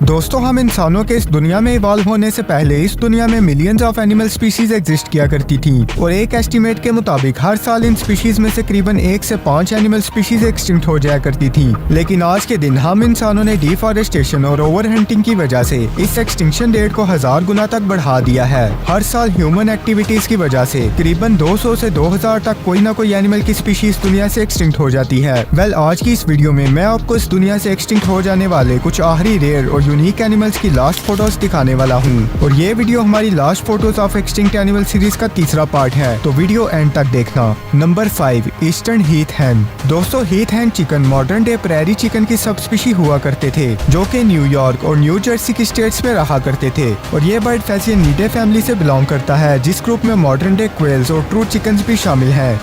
दोस्तों, हम इंसानों के इस दुनिया में इवॉल्व होने से पहले इस दुनिया में millions of animal species exist किया करती थी और एक एस्टीमेट के मुताबिक हर साल इन स्पीशीज में से करीबन 1 से 5 एनिमल स्पीशीज एक्सटिंक्ट हो जाया करती थी। लेकिन आज के दिन हम इंसानों ने डिफॉरेस्टेशन और ओवर हंटिंग की वजह से इस एक्सटिंक्शन रेट को 1000 गुना तक बढ़ा दिया है। हर साल ह्यूमन एक्टिविटीज की वजह से करीबन 200 से 2000 तक कोई ना कोई एनिमल की स्पीशीज दुनिया से एक्सटिंक्ट हो जाती है। आज की इस वीडियो में मैं आपको इस दुनिया से एक्सटिंक्ट हो जाने वाले कुछ आखिरी रेयर और यूनिक एनिमल्स की लास्ट फोटोज दिखाने वाला हूँ और ये वीडियो हमारी last photos of extinct animal series का तीसरा पार्ट है, तो वीडियो एंड तक देखना। Number 5, eastern heath hen. दोस्तों, heath hen chicken modern day prairie chicken की सब स्पीशी हुआ करते थे जो कि न्यूयॉर्क और न्यू जर्सी की स्टेट्स में रहा करते थे और ये बर्ड फैसियनिडे फैमिली से बिलोंग करता है, जिस ग्रुप में मॉडर्न डे क्वेल्स और ट्रू चिकन भी शामिल है।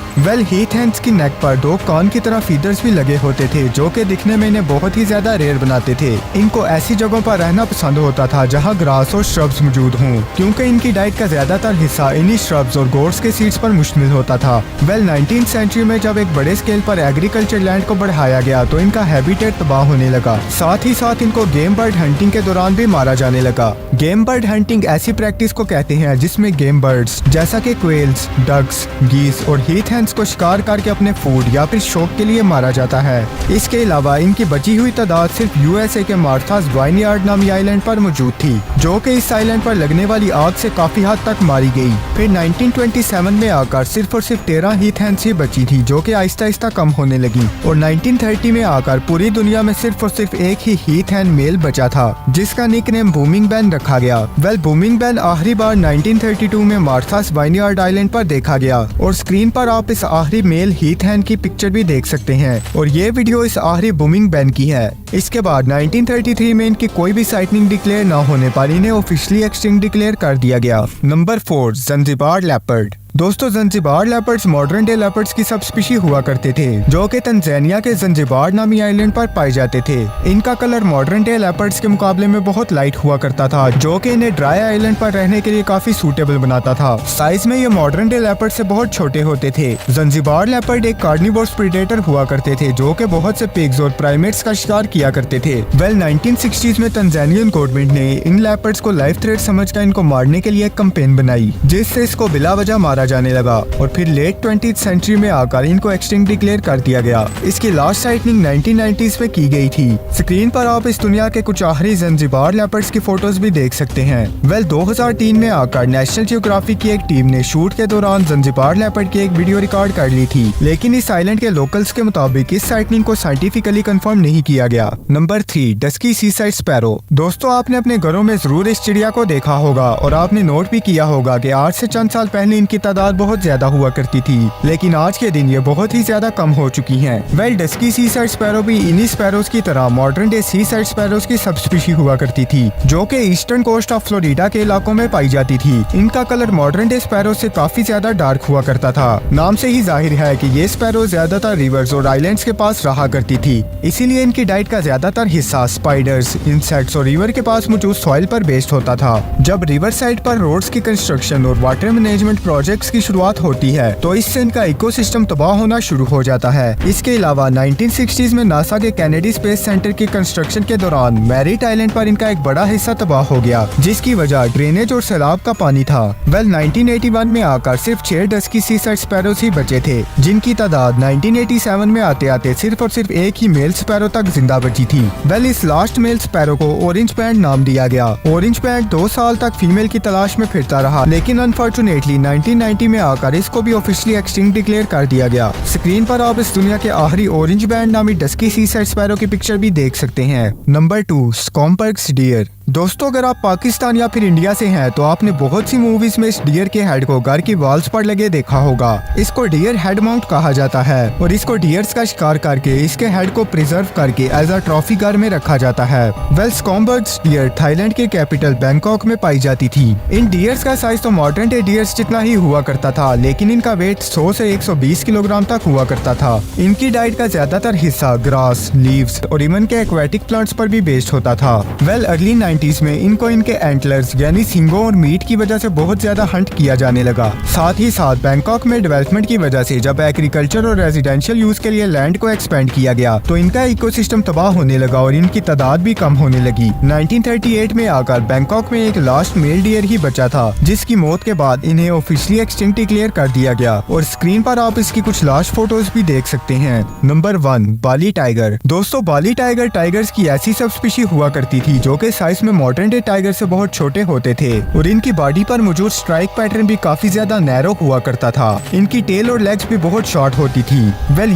हीथ हैन्स की नेक पर 2 कान की तरह फीदर्स भी लगे होते थे जो कि दिखने में इन्हें बहुत ही ज्यादा रेयर बनाते थे। इनको ऐसी जगहों पर रहना पसंद होता था जहां ग्रास और श्रब्स मौजूद हों, क्योंकि इनकी डाइट का ज्यादातर हिस्सा इन्हीं श्रब्स और गोट्स के सीड्स पर मुश्तमिल होता था। 19th सेंचुरी में जब एक बड़े स्केल पर एग्रीकल्चर लैंड को बढ़ाया गया तो इनका हैबिटेट तबाह होने लगा। साथ ही साथ इनको गेम बर्ड हंटिंग के दौरान भी मारा जाने लगा। गेम बर्ड हंटिंग ऐसी प्रैक्टिस को कहते हैं जिसमें गेम बर्ड्स जैसा कि क्वेल्स, डक्स, गीस और हीथ हैन्स को शिकार करके अपने फूड या फिर शौक के लिए मारा जाता है। इसके अलावा इनकी बची हुई तादाद सिर्फ यूएसए के मार्थास वाइनयार्ड नामी आइलैंड पर मौजूद थी, जो कि इस आइलैंड पर लगने वाली आग से काफी हद तक मारी गई। फिर 1927 में आकर सिर्फ और सिर्फ 13 हीथ हैन्स ही बची थी, जो कि आहिस्ता आहिस्ता कम होने लगी और 1930 में आकर पूरी दुनिया में सिर्फ और सिर्फ एक ही हीथ हैन मेल बचा था, जिसका निकनेम बूमिंग बैन रखा गया। बूमिंग बैन आखिरी बार 1932 में मार्थास वाइनयार्ड आइलैंड पर देखा गया और स्क्रीन पर आप इस आखिरी मेल हीथ हैन की पिक्चर भी देख सकते हैं और ये वीडियो इस आखिरी बूमिंग बैन की है। इसके बाद 1933 में इनकी कोई भी साइटनिंग डिक्लेयर न होने पर इन्हें ऑफिशियली एक्सटिंक्ट डिक्लेयर कर दिया गया। Number 4, Zanzibar leopard. दोस्तों, Zanzibar leopards modern day leopards की सब स्पीशी हुआ करते थे जो कि तंजानिया के ज़ंज़िबार नामी आइलैंड पर पाए जाते थे। इनका कलर मॉडर्न डे लेपर्ड्स के मुकाबले में बहुत लाइट हुआ करता था, जो कि इन्हें ड्राई आइलैंड पर रहने के लिए काफी सूटेबल बनाता था। साइज में ये मॉडर्न डे लेपर्ड से बहुत छोटे होते थे। ज़ंज़िबार लेपर्ड एक कार्निवोरस प्रेडेटर हुआ करते थे जो कि बहुत से पिग्स और प्राइमेट्स का शिकार किया करते थे। 1960s में तंजानियन गवर्नमेंट ने इन लेपर्ड्स को लाइफ थ्रेट समझकर इनको मारने के लिए एक कैंपेन बनाई, जिससे इसको बिला वजह मारा जाने लगा और फिर लेट 20th सेंचुरी में आकर इनको एक्सटिंक्ट डिक्लेयर कर दिया गया। इसकी लास्ट साइटनिंग 1990s में की गई थी। स्क्रीन पर आप इस दुनिया के कुछ आखिरी ज़ंज़िबार लेपर्ड्स की फोटोज भी देख सकते हैं। 2003 में आकर नेशनल जियोग्राफी की एक टीम ने शूट के दौरान ज़ंज़िबार लेपर्ड की एक वीडियो रिकॉर्ड कर ली थी, लेकिन इस आइलैंड के लोकल्स के मुताबिक इस साइटनिंग को साइंटिफिकली कंफर्म नहीं किया गया। Number 3, dusky seaside sparrow. दोस्तों, आपने अपने घरों में जरूर इस चिड़िया को देखा होगा और आपने नोट भी किया होगा कि आज से चंद साल पहले इनकी तादाद बहुत ज्यादा हुआ करती थी, लेकिन आज के दिन ये बहुत ही ज्यादा कम हो चुकी हैं। डस्की सीसाइड स्पैरो भी इन्हीं स्पैरोज की तरह मॉडर्न डे सीसाइड स्पैरोज की सब स्पीशी हुआ करती थी, जो कि ईस्टर्न कोस्ट ऑफ फ्लोरिडा के इलाकों में पाई जाती थी। इनका कलर मॉडर्न डे स्पैरो से काफी ज्यादा डार्क हुआ करता था। नाम से ही जाहिर है कि ये स्पैरो ज्यादातर रिवर्स और आइलैंड्स के पास रहा करती थी, इसीलिए इनकी डाइट का ज्यादातर हिस्सा स्पाइडर्स, इंसेक्ट्स और रिवर के पास मौजूद सॉइल पर बेस्ड होता था। जब रिवर साइड पर रोड्स की कंस्ट्रक्शन और वाटर मैनेजमेंट प्रोजेक्ट्स की शुरुआत होती है तो इससे इनका इकोसिस्टम तबाह होना शुरू हो जाता है। इसके अलावा 1960s में नासा के कैनेडी स्पेस सेंटर की कंस्ट्रक्शन के दौरान मैरिट आइलैंड पर इनका एक बड़ा हिस्सा तबाह हो गया, जिसकी वजह ड्रेनेज और सैलाब का पानी था। 1981 में आकर सिर्फ 6 डस्की सीसाइड स्पैरोज ही बचे थे, जिनकी तादाद 1987 में आते आते सिर्फ और सिर्फ एक ही मेल स्पैरो तक जिंदा बची थी। इस लास्ट मेल स्पैरो को ऑरेंज बैंड नाम दिया गया। ऑरेंज बैंड 2 साल तक फीमेल की तलाश में फिरता रहा, लेकिन अनफॉर्चुनेटली 1990 में आकर इसको भी ऑफिशियली एक्सटिंक्ट डिक्लेयर कर दिया गया। स्क्रीन पर आप इस दुनिया के आखिरी ऑरेंज बैंड नामी डस्की सीसाइड स्पैरो की पिक्चर भी देख सकते हैं। Number 2, Schomburgk's deer. दोस्तों, अगर आप पाकिस्तान या फिर इंडिया से हैं तो आपने बहुत सी मूवीज में इस डियर के हेड को घर की वॉल्स पर लगे देखा होगा। इसको डियर हेड माउंट कहा जाता है और इसको डियर्स का शिकार करके इसके हेड को प्रिजर्व करके एज अ ट्रॉफी घर में रखा जाता है। स्कॉम्बर्ग्स डियर थाईलैंड के कैपिटल बैंकॉक में पाई जाती थी। इन डियर्स का साइज तो मॉडर्न डे डियर्स जितना ही हुआ करता था, लेकिन इनका वेट 100 से 120 किलोग्राम तक हुआ करता था। इनकी डाइट का ज्यादातर हिस्सा ग्रास, लीव्स और इवन के एक्वेटिक प्लांट्स पर भी बेस्ड होता था। अर्ली 1990s में इनको इनके एंटलर्स यानी सींगों और मीट की वजह से बहुत ज्यादा हंट किया जाने लगा। साथ ही साथ बैंकॉक में डेवलपमेंट की वजह से जब एग्रीकल्चर और रेजिडेंशियल यूज के लिए लैंड को एक्सपेंड किया गया तो इनका इकोसिस्टम तबाह होने लगा और इनकी तादाद भी कम होने लगी। 1938 में आकर बैंकॉक में एक लास्ट मेल डियर ही बचा था, जिसकी मौत के बाद इन्हें ऑफिशियली एक्सटिंक्ट डिक्लेयर कर दिया गया और स्क्रीन पर आप इसकी कुछ लास्ट फोटोज भी देख सकते हैं। नंबर 1, बाली टाइगर। दोस्तों, बाली टाइगर टाइगर्स की ऐसी सब स्पीशी हुआ करती थी जो कि साइज में मॉडर्न डे टाइगर से बहुत छोटे होते थे और इनकी बॉडी पर मौजूद स्ट्राइक पैटर्न भी काफी ज्यादा नैरो हुआ करता था। इनकी टेल और लेग्स भी बहुत शॉर्ट होती थी।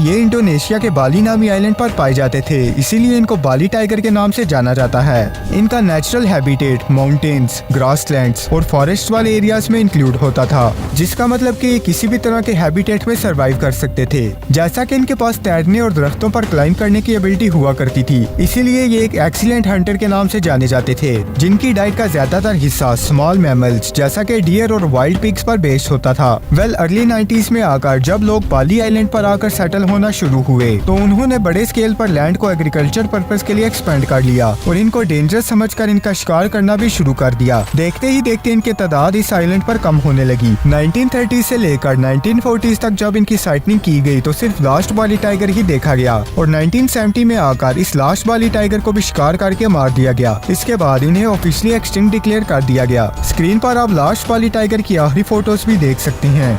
ये इंडोनेशिया के बाली नामी आइलैंड पर पाए जाते थे, इसीलिए इनको बाली टाइगर के नाम से जाना जाता है। इनका नेचुरल हैबिटेट माउंटेन्स, ग्रासलैंड्स और फॉरेस्ट वाले एरियाज में इंक्लूड होता था, जिसका मतलब कि किसी भी तरह के हैबिटेट में सरवाइव कर सकते थे। जैसा कि इनके पास तैरने और दरख्तों पर क्लाइंब करने की एबिलिटी हुआ करती थी, इसीलिए ये एक एक्सीलेंट हंटर के नाम से जाने जाते थे, जिनकी डाइट का ज्यादातर हिस्सा स्मॉल मैमल्स जैसा कि डियर और वाइल्ड पिग्स पर बेस्ड होता था। अर्ली 90s में आकर जब लोग बाली आइलैंड पर आकर सेटल होना शुरू हुए तो उन्होंने बड़े स्केल पर लैंड को एग्रीकल्चर पर्पस के लिए एक्सपेंड कर लिया और इनको डेंजरस समझकर इनका शिकार करना भी शुरू कर दिया। देखते ही देखते इनके तादाद इस आइलैंड पर कम होने लगी। 1930 से लेकर 1940s तक जब इनकी साइटनिंग की गई तो सिर्फ लास्ट बाली टाइगर ही देखा गया और 1970 में आकर इस लास्ट बाली टाइगर को भी शिकार करके मार दिया गया। इसके बाद इन्हें ऑफिशियली एक्सटिंक्ट डिक्लेयर कर दिया गया। स्क्रीन पर आप लास्ट बाली टाइगर की आखिरी फोटोज भी देख सकते हैं।